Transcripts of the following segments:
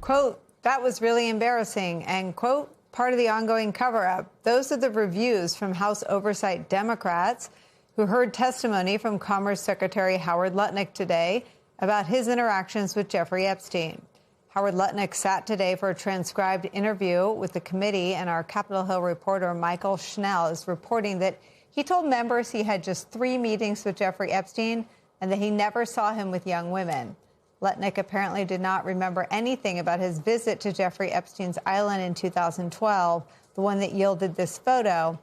quote, "That was really embarrassing," and, quote, "part of the ongoing cover-up." Those are the reviews from House Oversight Democrats who heard testimony from Commerce Secretary Howard Lutnick today about his interactions with Jeffrey Epstein. Howard Lutnick sat today for a transcribed interview with the committee, and our Capitol Hill reporter Michael Schnell is reporting that he told members he had just 3 meetings with Jeffrey Epstein and that he never saw him with young women. Lutnick apparently did not remember anything about his visit to Jeffrey Epstein's island in 2012, the one that yielded this photo,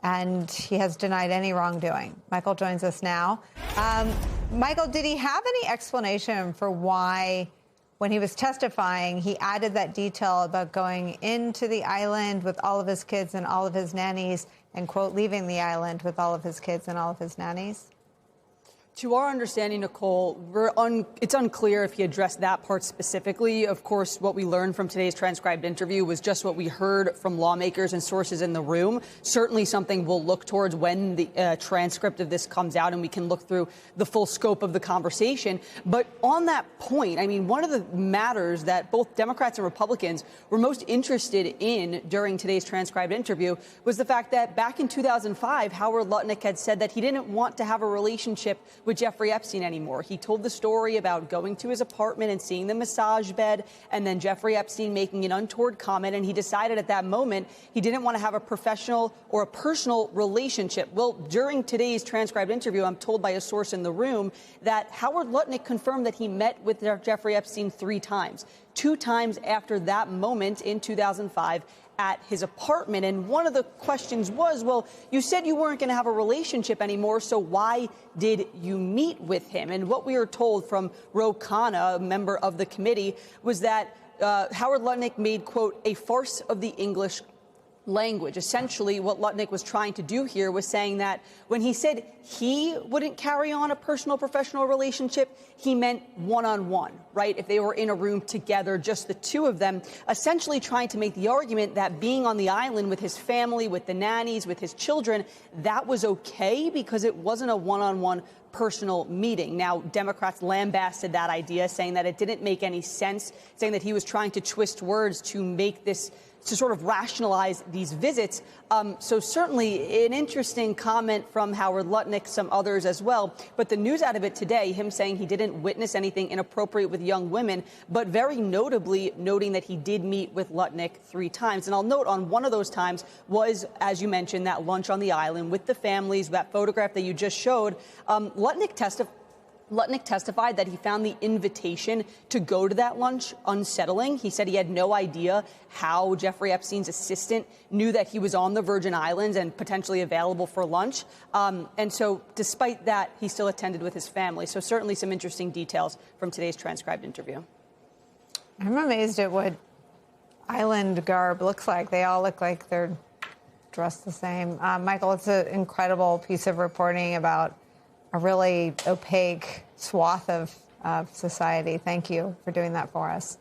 and he has denied any wrongdoing. Michael joins us now. Michael, did he have any explanation for why, when he was testifying, he added that detail about going into the island with all of his kids and all of his nannies and, quote, leaving the island with all of his kids and all of his nannies? To our understanding, Nicole, it's unclear if he addressed that part specifically. Of course, what we learned from today's transcribed interview was just what we heard from lawmakers and sources in the room. Certainly something we'll look towards when the transcript of this comes out and we can look through the full scope of the conversation. But on that point, I mean, one of the matters that both Democrats and Republicans were most interested in during today's transcribed interview was the fact that back in 2005, Howard Lutnick had said that he didn't want to have a relationship with Jeffrey Epstein anymore. He told the story about going to his apartment and seeing the massage bed, and then Jeffrey Epstein making an untoward comment, and he decided at that moment he didn't want to have a professional or a personal relationship. Well, during today's transcribed interview, I'm told by a source in the room that Howard Lutnick confirmed that he met with Jeffrey Epstein 3 times, 2 times after that moment in 2005 at his apartment. And one of the questions was, well, you said you weren't going to have a relationship anymore, so why did you meet with him? And what we were told from Ro Khanna, a member of the committee, was that Howard Lutnick made, quote, a farce of the English language. Essentially, what Lutnick was trying to do here was saying that when he said he wouldn't carry on a personal professional relationship, he meant one-on-one, right? If they were in a room together, just the 2 of them, essentially trying to make the argument that being on the island with his family, with the nannies, with his children, that was okay because it wasn't a one-on-one personal meeting. Now, Democrats lambasted that idea, saying that it didn't make any sense, saying that he was trying to twist words to make this, to sort of rationalize these visits. So certainly an interesting comment from Howard Lutnick, some others as well. But the news out of it today, him saying he didn't witness anything inappropriate with young women, but very notably noting that he did meet with Lutnick 3 times. And I'll note on one of those times was, as you mentioned, that lunch on the island with the families, that photograph that you just showed. Lutnick testified that he found the invitation to go to that lunch unsettling. He said he had no idea how Jeffrey Epstein's assistant knew that he was on the Virgin Islands and potentially available for lunch. And so despite that, he still attended with his family. So certainly some interesting details from today's transcribed interview. I'm amazed at what island garb looks like. They all look like they're dressed the same. Michael, it's an incredible piece of reporting about a really opaque swath of society. Thank you for doing that for us.